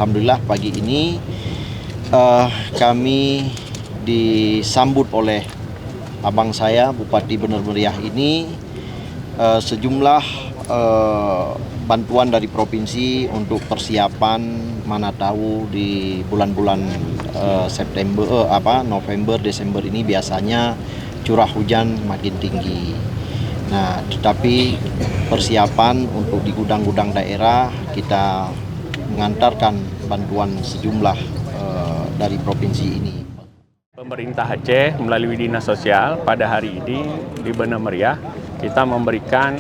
Alhamdulillah pagi ini kami disambut oleh abang saya, Bupati Bener Meriah ini, sejumlah bantuan dari provinsi untuk persiapan mana tahu di bulan-bulan November, Desember ini biasanya curah hujan makin tinggi. Nah, tetapi persiapan untuk di gudang-gudang daerah kita mengantarkan bantuan sejumlah dari provinsi ini. Pemerintah Aceh melalui Dinas Sosial pada hari ini di Bener Meriah kita memberikan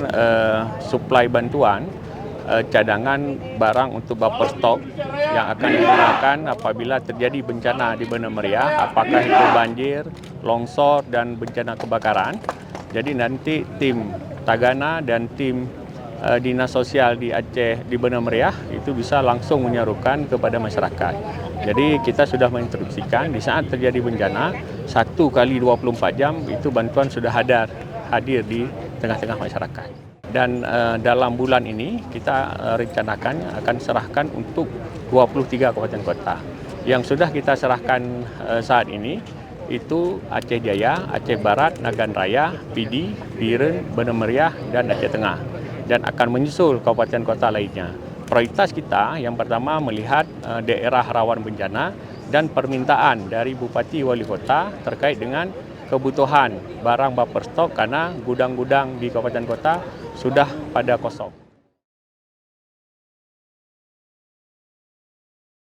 suplai bantuan cadangan barang untuk buffer stok yang akan digunakan apabila terjadi bencana di Bener Meriah, apakah itu banjir, longsor, dan bencana kebakaran. Jadi nanti tim Tagana dan tim Dinas Sosial di Aceh di Bener Meriah itu bisa langsung menyerukan kepada masyarakat. Jadi kita sudah menginstruksikan di saat terjadi bencana 1 kali 24 jam itu bantuan sudah hadir di tengah-tengah masyarakat. Dan dalam bulan ini kita rencanakan akan serahkan untuk 23 kabupaten kota. Yang sudah kita serahkan saat ini itu Aceh Jaya, Aceh Barat, Nagan Raya, Pidi, Biren, Bener Meriah, dan Aceh Tengah. Dan akan menyusul kabupaten kota lainnya. Prioritas kita yang pertama melihat daerah rawan bencana dan permintaan dari Bupati Wali Kota terkait dengan kebutuhan barang buffer stok karena gudang-gudang di kabupaten kota sudah pada kosong.